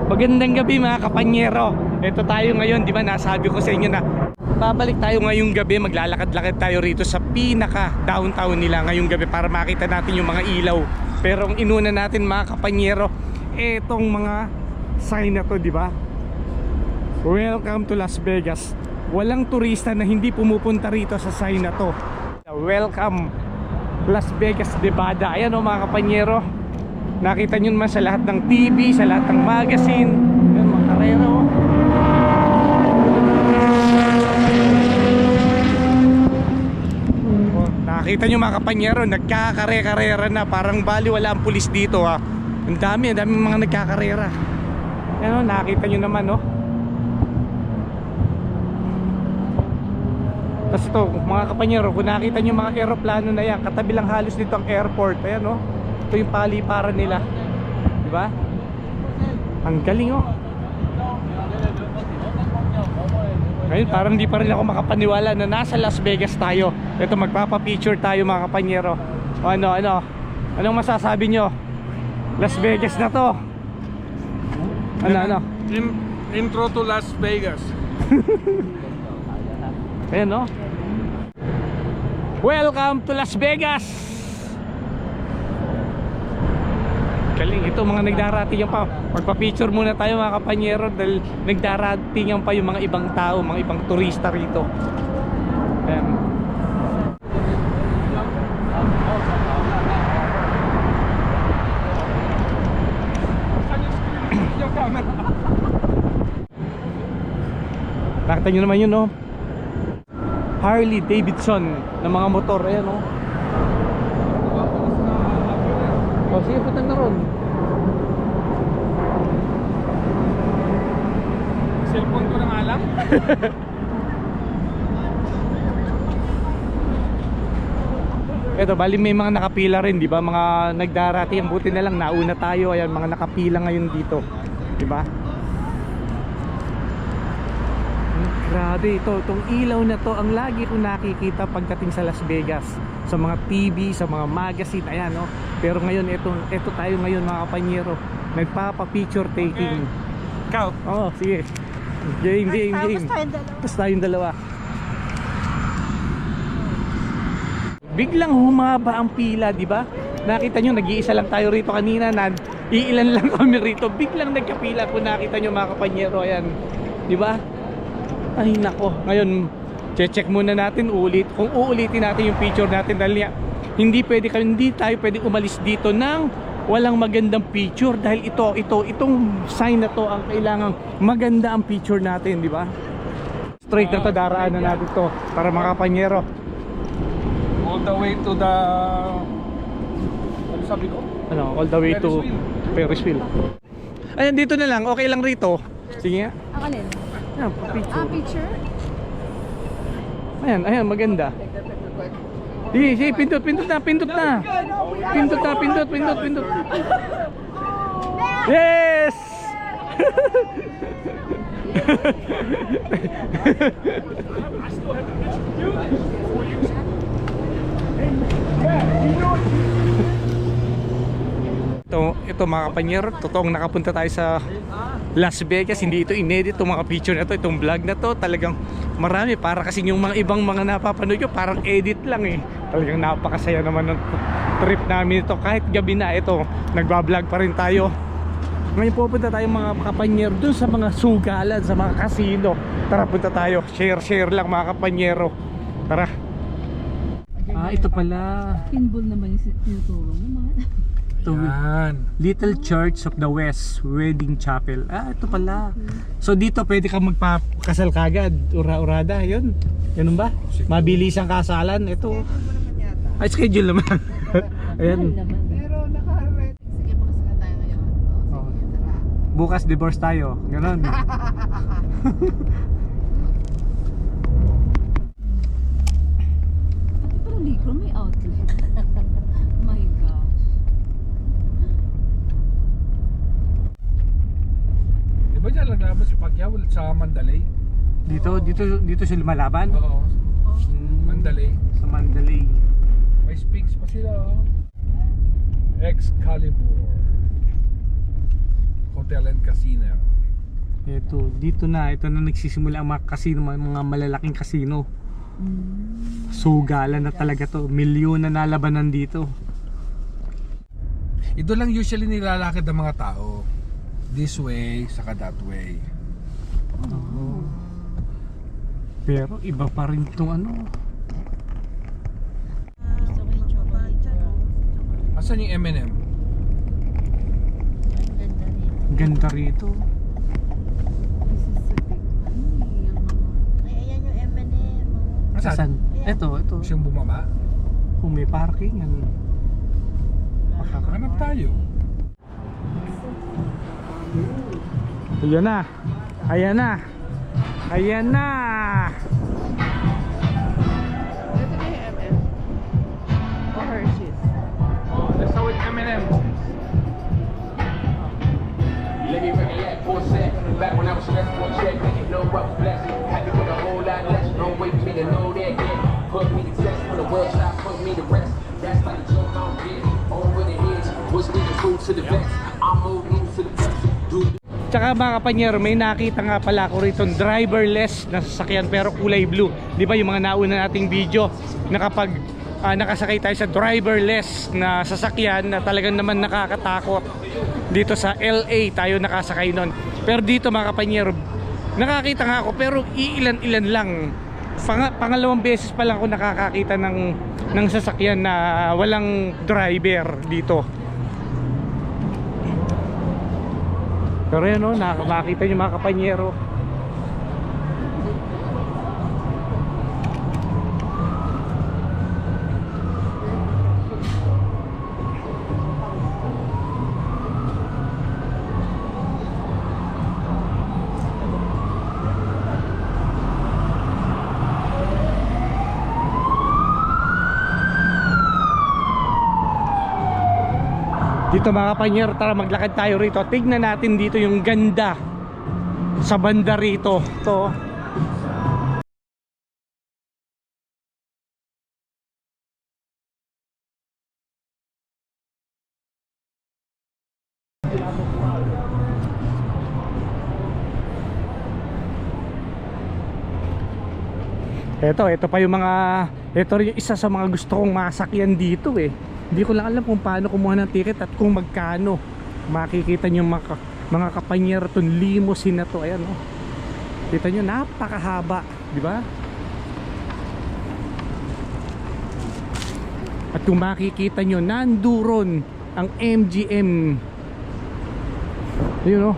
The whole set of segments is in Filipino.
Magandang gabi mga kapanyero. Ito tayo ngayon, di ba nasabi ko sa inyo na babalik tayo ngayong gabi, maglalakad-lakad tayo rito sa pinaka downtown nila ngayong gabi para makita natin yung mga ilaw. Pero ang inuna natin mga kapanyero, etong mga sign na to, di ba? Welcome to Las Vegas. Walang turista na hindi pumupunta rito sa sign na to. Welcome Las Vegas, Nevada. Ayan o mga kapanyero, nakita nyo naman sa lahat ng TV, sa lahat ng magazine. Ayan mga karera o. Nakita nyo mga kapanyero, nagkakare-karera na. Parang bali wala ang pulis dito ha. Ang dami mga nagkakarera. Ayan o, nakita nyo naman o. Tapos ito mga kapanyero, kung nakita nyo mga aeroplano na yan, katabi lang halos dito ang airport. Ayan o, ito yung paliparan nila, diba? Ang galing oh. Ngayon parang di pa rin ako makapaniwala na nasa Las Vegas tayo. Ito magpapapicture tayo mga kapanyero. O anong masasabi nyo? Las Vegas na to. Ano? Intro to Las Vegas. Ayan no. Welcome to Las Vegas. Galing, ito mga nagdarating pa. Magpa-picture muna tayo mga kapanyero dahil nagdarating pa yung mga ibang tao, mga ibang turista rito. Ayan. Nakita nyo naman yun no, Harley Davidson na mga motor. Ayan no. O sige, putang na ron. Cellphone ko lang alam. Eto, bali may mga nakapila rin, di ba? Mga nagdarating, buti na lang nauna tayo. Ayan, mga nakapila ngayon dito, di ba? Grabe ito, itong ilaw na to ang lagi ko nakikita pagdating sa Las Vegas, sa mga TV, sa mga magazine, ayan no. Pero ngayon ito tayo ngayon mga kapanyero, nagpapa-picture taking. Ikaw? Oo, sige. Game. Tapos tayong dalawa. Biglang humaba ang pila, di ba? Nakita nyo, nag-iisa lang tayo rito kanina, iilan lang kami rito. Biglang nagkapila kung nakita nyo mga kapanyero, ayan. Di ba? Ay nako, ngayon check muna natin kung uulitin natin yung picture natin dahil hindi tayo pwede umalis dito nang walang magandang picture dahil itong sign na to ang kailangang maganda ang picture natin, di ba? Straight na to, daraanan natin to para mga kapanyero. All the way to the... Ano sabi ko? All the way to Ferris wheel. Ayan, dito na lang, okay lang rito. Sige nga. Ako din. Ayan, picture. Picture? Ayan, maganda. Sige, pindot na. Pindot. Yes! Ito mga kapanyero, totoong nakapunta tayo sa Las Vegas. Hindi ito inedit, itong mga picture na to, itong vlog na to. Talagang marami, para kasi yung mga ibang mga napapanood ko parang edit lang eh. Talagang napakasaya naman ng trip namin ito. Kahit gabi na ito, nagbablog pa rin tayo. Ngayon pupunta tayo mga kapanyero dun sa mga sugalan, sa mga casino. Tara, punta tayo, share lang mga kapanyero. Tara. Ito pala Pinball naman yung tinuturo mo. Yan. Little Church of the West Wedding Chapel. Ito pala. So dito pwede kang magpakasal kagad. Ura-urada, yun. Ganun ba? Mabilis ang kasalan. Ito. Ay, schedule naman. Ayan. Pero naka-red. Sige, pakasalan tayo ngayon. Sige, tara. Bukas divorce tayo. Ganun. Pero Ligro may outlet. My gosh. Di ba dyan naglaban si Pacquiao sa Mandalay? Dito sila lumalaban? Oo. Mandalay. Sa Mandalay. May Sphinx pa sila. Excalibur. Hotel and Casino. Ito na nagsisimula ang mga casino, mga malalaking casino. Sugalan na talaga to. Milyon na nalabanan dito. Ito lang usually nilalakad ng mga tao. This way, saka that way. Pero iba pa rin itong ano. Gusto ko yung chocolate. Asan yung M&M? Ang ganda rin. Ganda rito. Ay, ayan yung M&M. Asan? Saan? Ito. Siyang bumaba? Kung may parking, ano. Hanap tayo. Ayan na. Ayan na. Ito na yung M&M. O Hershey's. Oh, that's how it's M&M. Let me recollect for a sec. Back when I was stressed for a check, didn't know what was blessed. Happy with a whole lot less. Don't wait for me to know that yet. Put me to test when the world stops, put me to rest. That's like a joke on get over the edge. Was me the food to the vest. I'm moved news to the best. Dude. Tsaka mga kapanyero, may nakita nga pala ako rito driverless na sasakyan pero kulay blue. Di ba yung mga nauna nating video na kapag nakasakay tayo sa driverless na sasakyan na talagang naman nakakatakot. Dito sa LA tayo nakasakay nun. Pero dito mga kapanyero, nakakita nga ako pero iilan-ilan lang. Pangalawang beses pa lang ako nakakakita ng sasakyan na walang driver dito. Pero yan o, makita nyo mga kapanyero. Dito mga kapanyero, tara maglakad tayo rito. Tignan natin dito yung ganda sa banda rito. Ito. Ito pa yung mga, ito rin yung isa sa mga gusto kong masakyan dito eh. Hindi ko lang alam kung paano kumuha ng ticket at kung magkano. Makikita nyo mga kapanyero itong limousine na to. Ayan o. Kita nyo, napakahaba. Di ba? At kung makikita nyo, nanduron ang MGM. Ayun o.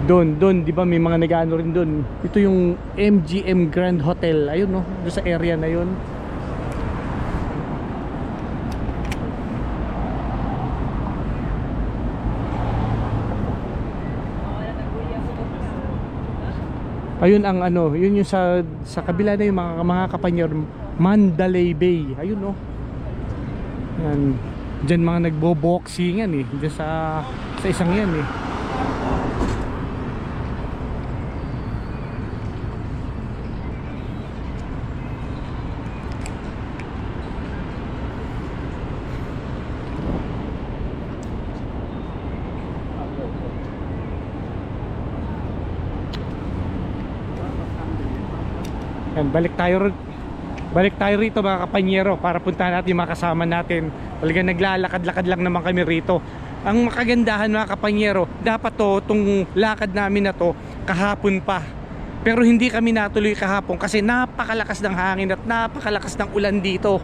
Doon, di ba may mga nag-ano rin doon. Ito yung MGM Grand Hotel. Ayun o, doon sa area na yun. Ayun ang ano, yun yung sa kabila na yung mga kapanyero, Mandalay Bay. Ayun oh. Yan. Diyan mga nagbo-boxingan eh. Diyan sa isang yan eh. Yan, balik tayo rito mga kapanyero para puntahan natin yung mga kasama natin. Talagang naglalakad-lakad lang naman kami rito. Ang makagandahan mga kapanyero, dapat itong lakad namin na to kahapon pa. Pero hindi kami natuloy kahapon kasi napakalakas ng hangin at napakalakas ng ulan dito.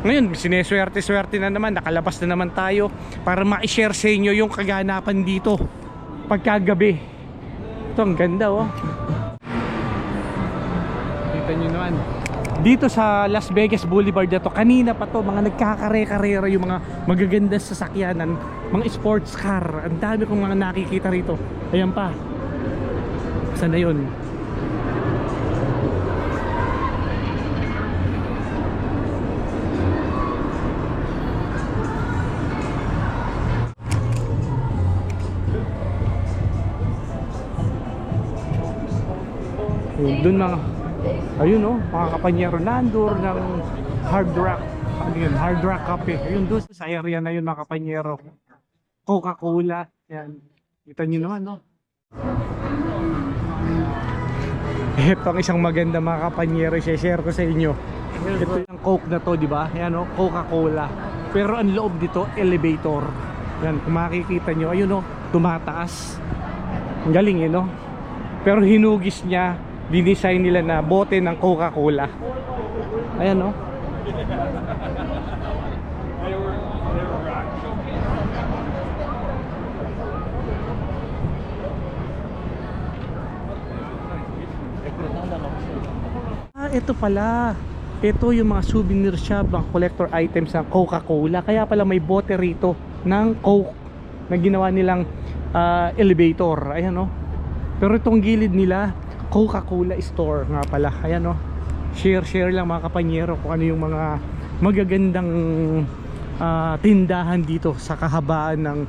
Ngayon, sineswerte-swerte na naman, nakalabas na naman tayo para ma-share sa inyo yung kaganapan dito pagkagabi. Ito, ang ganda oh. Kita nyo naman dito sa Las Vegas Boulevard na to, kanina pa to, mga nagkakare-karera yung mga magagandang sasakyanan, mga sports car. Ang dami kong mga nakikita rito. Ayan pa. Saan na yun? Doon mga, ayun oh, mga kapanyero, nandoor ng Hard Rock. Ano yun? Hard Rock Cafe. Ayun doon sa area na yun mga kapanyero. Coca-Cola. Yan. Kita nyo naman, no? Ito ang isang maganda mga kapanyero, share ko sa inyo. Ito yung Coke na to, di ba? Yan, no? Coca-Cola. Pero ang loob dito, elevator. Yan, kung makikita nyo, ayun, no? Tumataas. Ang galing, eh, no? Pero hinugis niya, dinesign nila na bote ng Coca-Cola. Ayan, no? Ito pala. Ito yung mga souvenir shop, mga collector items ng Coca-Cola. Kaya pala may bote rito ng Coke na ginawa nilang elevator. Ayan, no? Pero itong gilid nila, Coca-Cola store nga pala. Ayan, no? Share lang mga kapanyero kung ano yung mga magagandang tindahan dito sa kahabaan ng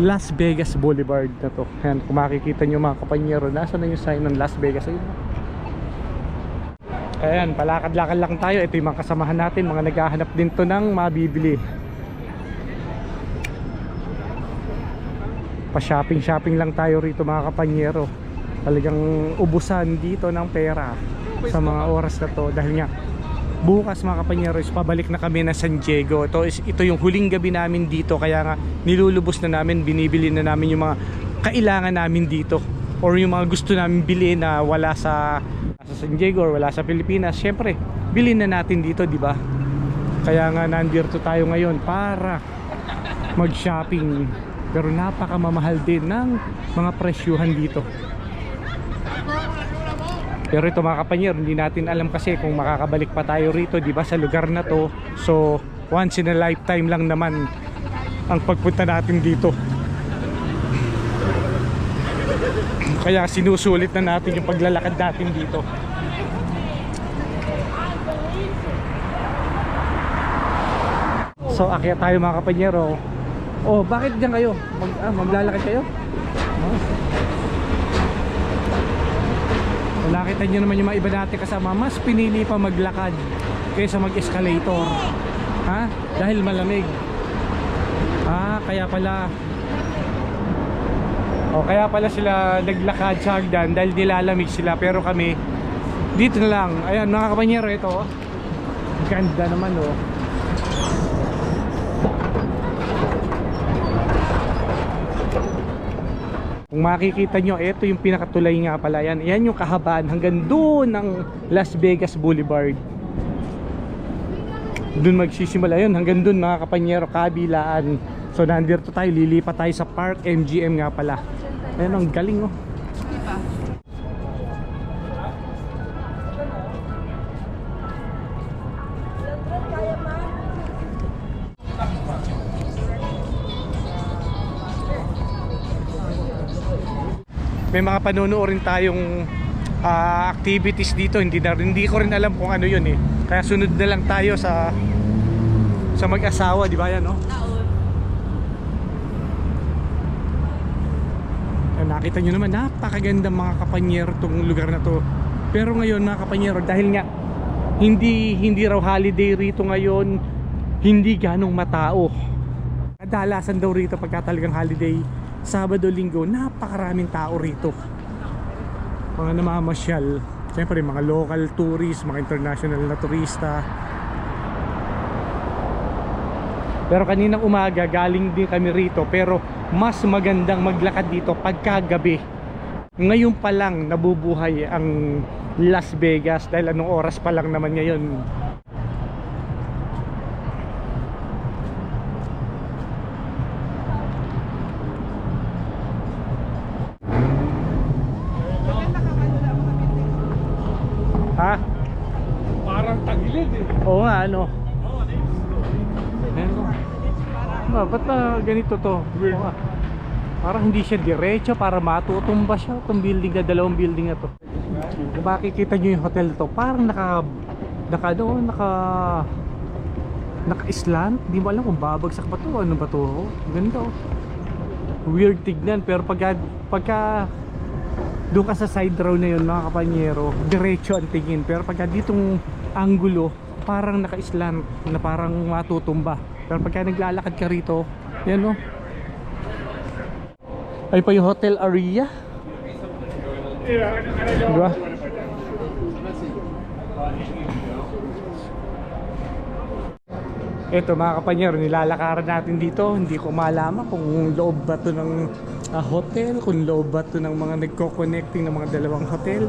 Las Vegas Boulevard na to. Ayan, kung makikita nyo mga kapanyero, nasa na yung sign ng Las Vegas. Ayan, palakad-lakad lang tayo. Ito yung mga kasamahan natin, mga naghahanap din to ng mabibili. Pa-shopping lang tayo rito mga kapanyero. Talagang ubusan dito ng pera sa mga oras na to. Dahil nga, bukas mga kapanyero is pabalik na kami na San Diego. Ito yung huling gabi namin dito. Kaya nga, nilulubos na namin, binibili na namin yung mga kailangan namin dito. Or yung mga gusto namin bili na wala sa San Diego or wala sa Pilipinas. Syempre, bilhin na natin dito, di ba? Kaya nga nandito tayo ngayon para mag-shopping. Pero napakamamahal din ng mga presyuhan dito. Pero ito mga kapanyero, hindi natin alam kasi kung makakabalik pa tayo rito, di ba, sa lugar na to. So, once in a lifetime lang naman ang pagpunta natin dito. Kaya sinusulit na natin yung paglalakad natin dito. So akyat tayo mga kapanyero. Oh, bakit diyan kayo? Maglalakad kayo? Oh. Nakita nyo naman yung mga iba natin kasama, mas pinili pa maglakad kaysa mag-escalator. Ha? Dahil malamig. Kaya pala. Kaya pala sila naglakad sa hagdan dahil nilalamig sila. Pero kami dito na lang. Ayan mga kapanyero, ito ganda naman, oh. Kung makikita nyo, ito yung pinakatulay nga pala. Yan yung kahabaan hanggang doon ng Las Vegas Boulevard. Doon magsisimula yun, hanggang doon mga kapanyero, kabilaan. So nandito tayo, lilipat tayo sa Park MGM nga pala. Ayan, ang galing, oh. May mga panunuorin tayong activities dito. Hindi ko rin alam kung ano yun, eh. Kaya sunod na lang tayo sa mag-asawa, di ba yan, no? Nakita nyo naman, napakaganda mga kapanyero tong lugar na to. Pero ngayon mga kapanyero, dahil nga hindi raw holiday rito ngayon, hindi ganong matao. Kadalasan daw rito pagka talagang holiday, Sabado, Linggo, napakaraming tao rito. Mga namamasyal, siyempre mga local tourists, mga international na turista. Pero kaninang umaga galing din kami rito, pero mas magandang maglakad dito pagkagabi. Ngayon pa lang nabubuhay ang Las Vegas dahil anong oras pa lang naman ngayon. Ha? Parang tagilid, eh. Oo nga, ano. Ba't ganito to? Weird. Parang hindi siya diretso para matutumba siya. Itong building na, dalawang building na to. Kung makikita nyo yung hotel na to, parang naka-islant. Di mo alam kung babagsak ba to, ano ba to. Ganda, oh. Weird tignan, pero pagka doon ka sa side row na yun mga kapanyero, diretso ang tingin. Pero pagka ditong angulo, parang naka-islant na parang matutumba. Pero pagka naglalakad ka rito, yan, no, Ay pa yung hotel area. Diba? Ito mga kapanyero, nilalakaran natin dito. Hindi ko malaman kung loob ba to ng hotel, kung loob ba to ng mga nagko-connecting ng mga dalawang hotel.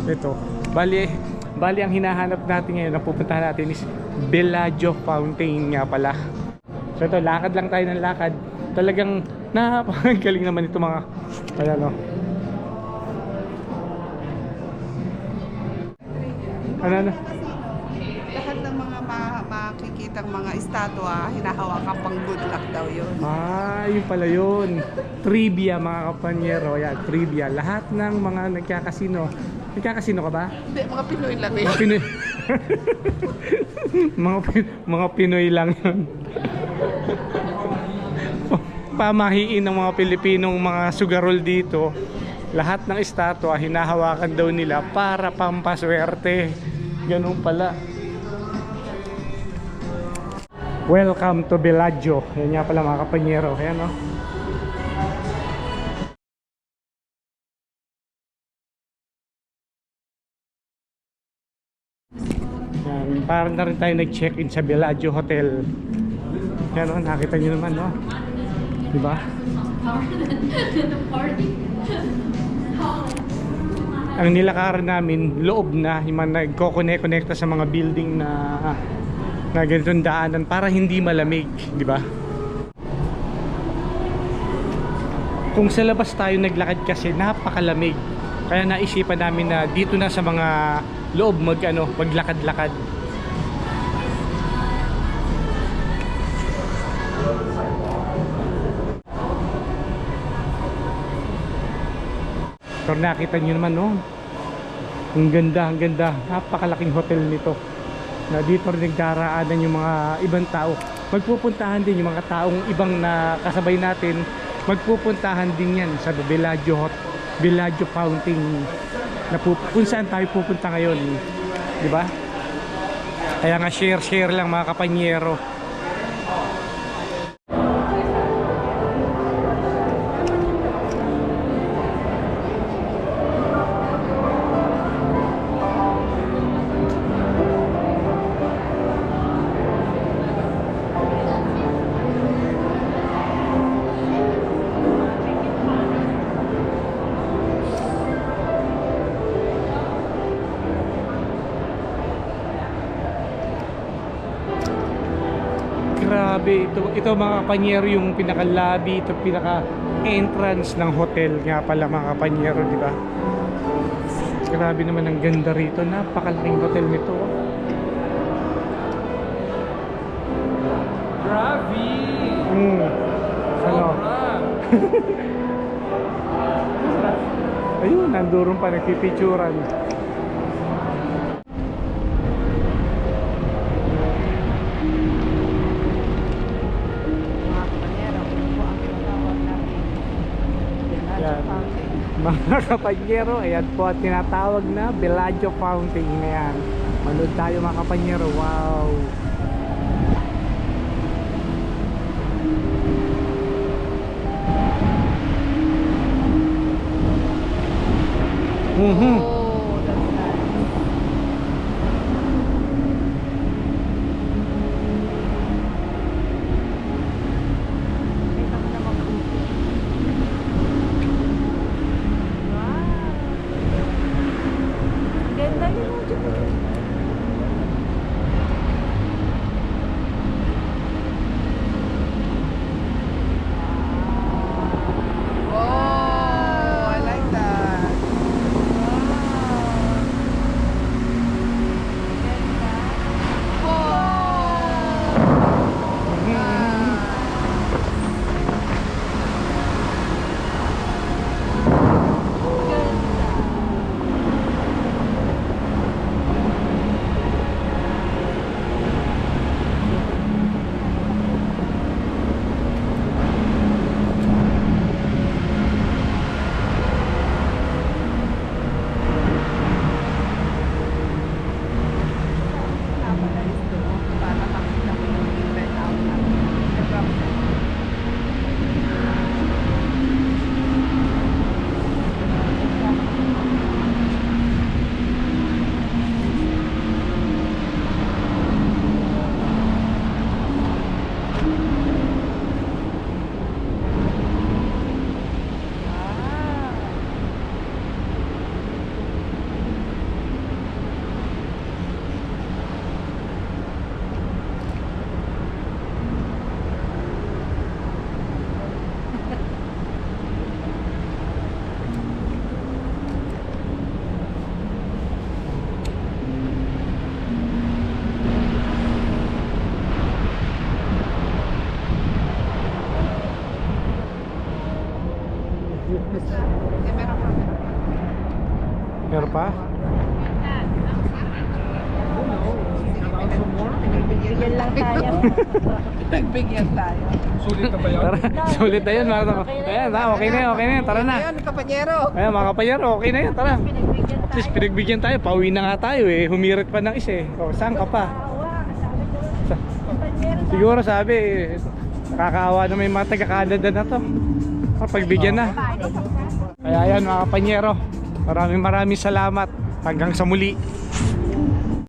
Ito, bali ang hinahanap natin ngayon na pupuntahan natin is Bellagio Fountain nga pala. So ito, lakad lang tayo ng lakad. Talagang napakagaling naman ito mga, ayan o. Ano? Lahat ng mga makikitang mga estatwa, hinahawakan pang good luck daw yun. Yun pala yun. Trivia mga kapanyero. Ayan, trivia. Lahat ng mga nagkakasino. Nagkakasino ka ba? Hindi, mga Pinoy lang yun. Mga Pinoy. mga Pinoy lang yun. Pamahiin ng mga Pilipinong mga sugarol dito. Lahat ng estatwa hinahawakan daw nila para pampaswerte. Ganun pala. Welcome to Bellagio. Yan nga pala mga kapanyero. Ayan o. Yan, parang na rin tayo nag-check-in sa Bellagio Hotel. Yan o, nakita nyo naman no. Diba? Ang nilakaran namin, loob na, yung mga nagko-connect-connecta sa mga building na ganitong daanan para hindi malamig, di ba? Kung sa labas tayo naglakad kasi napakalamig. Kaya naisipan namin na dito na sa mga loob maglakad-lakad. Pero nakita nyo naman no, ang ganda, napakalaking hotel nito na dito rin nagdaraanan yung mga ibang tao. Magpupuntahan din yung mga taong ibang na kasabay natin, magpupuntahan din yan sa Bellagio Fountain na kung saan tayo pupunta ngayon, di ba? Kaya nga share lang mga kapanyero. Grabe, ito mga kapanyero yung pinaka-lobby, ito pinaka-entrance ng hotel nga pala mga kapanyero, di ba? Grabe naman ang ganda rito, napakalaking hotel nito. Grabe! Ano? Ayun, nandurong pa nagpipicturan. Mga kapanyero, ayan po at tinatawag na Bellagio Fountain na yan. Manood tayo mga kapanyero, wow! Oh, that's nice. Kita mo naman kung ganda yun. pa. Bigyan lang tayo. Nagbigyan tayo. Sulit na ba yan? Tara, sulit na yun mga kapanyero. Ayan, okay na yun, okay na yun. Tara na. Ayun, kapanyero. Ayan mga kapanyero, okay na yun, tara. Pinagbigyan At least tayo. pinagbigyan tayo, pauwi na nga tayo eh. Humirit pa ng isa eh. O, saan ka pa? Awa, sabi ko. Kompanyero tayo. Siguro sabi, nakakaawa na may mga taga-Canada na to. Pagbigyan na. Kaya ayan mga kapanyero, maraming salamat. Hanggang sa muli.